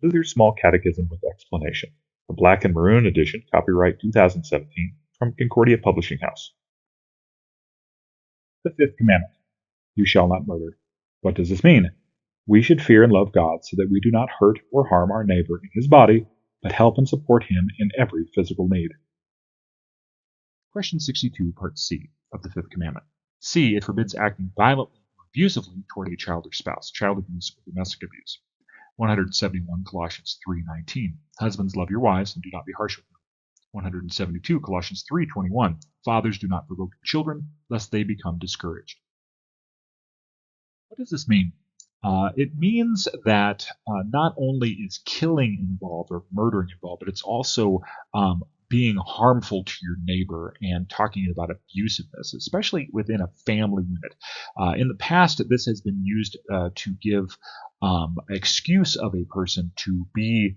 Luther's Small Catechism with Explanation, the Black and Maroon edition, copyright 2017, from Concordia Publishing House. The Fifth Commandment, you shall not murder. What does this mean? We should fear and love God so that we do not hurt or harm our neighbor in his body, but help and support him in every physical need. Question 62, Part C of the Fifth Commandment. C. It forbids acting violently or abusively toward a child or spouse, child abuse or domestic abuse. 171, Colossians 3:19. Husbands, love your wives and do not be harsh with them. 172, Colossians 3:21. Fathers, do not provoke your children, lest they become discouraged. What does this mean? It means that not only is killing involved or murdering involved, but it's also being harmful to your neighbor and talking about abusiveness, especially within a family unit. In the past, this has been used to give excuse of a person to be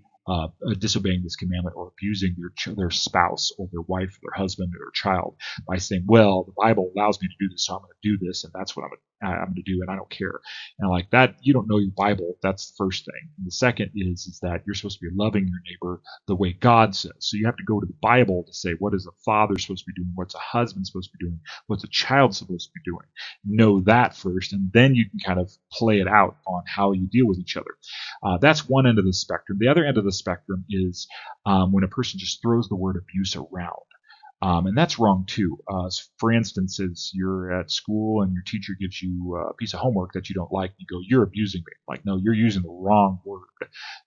disobeying this commandment or abusing their spouse or their wife or their husband or their child by saying, well, the Bible allows me to do this, so I'm going to do this, and that's what I'm going to do, and I don't care. And like that, you don't know your Bible. That's the first thing. And the second is that you're supposed to be loving your neighbor the way God says. So you have to go to the Bible to say, what is a father supposed to be doing? What's a husband supposed to be doing? What's a child supposed to be doing? Know that first, and then you can kind of play it out on how you deal with each other. That's one end of the spectrum. The other end of the spectrum is when a person just throws the word abuse around. And that's wrong too. For instance, as you're at school and your teacher gives you a piece of homework that you don't like, you go, you're abusing me. Like, no, you're using the wrong word.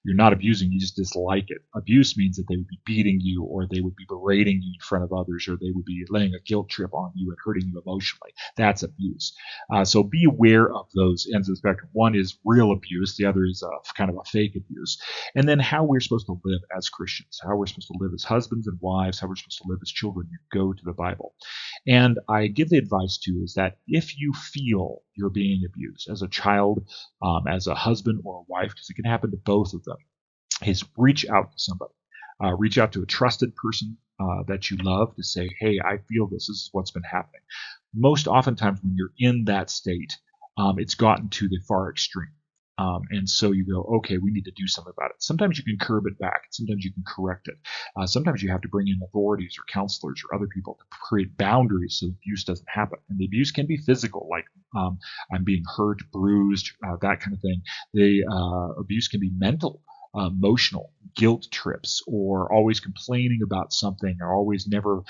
You're not abusing, you just dislike it. Abuse means that they would be beating you, or they would be berating you in front of others, or they would be laying a guilt trip on you and hurting you emotionally. That's abuse. So be aware of those ends of the spectrum. One is real abuse. The other is kind of a fake abuse. And then how we're supposed to live as Christians, how we're supposed to live as husbands and wives, how we're supposed to live as children. You go to the Bible. And I give the advice too is that if you feel you're being abused as a child, as a husband or a wife, because it can happen to both of them, is reach out to somebody. Reach out to a trusted person that you love to say, hey, I feel this is what's been happening. Most oftentimes when you're in that state, it's gotten to the far extreme. And so you go, okay, we need to do something about it. Sometimes you can curb it back. Sometimes you can correct it. Sometimes you have to bring in authorities or counselors or other people to create boundaries so abuse doesn't happen. And the abuse can be physical, like I'm being hurt, bruised, that kind of thing. The abuse can be mental, emotional, guilt trips, or always complaining about something, or always never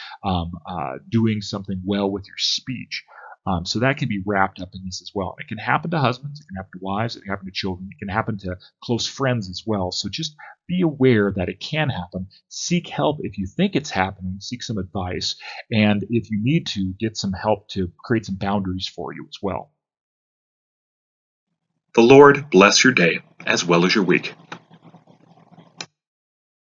doing something well with your speech. So that can be wrapped up in this as well. It can happen to husbands, it can happen to wives, it can happen to children, it can happen to close friends as well. So just be aware that it can happen. Seek help if you think it's happening. Seek some advice. And if you need to, get some help to create some boundaries for you as well. The Lord bless your day as well as your week.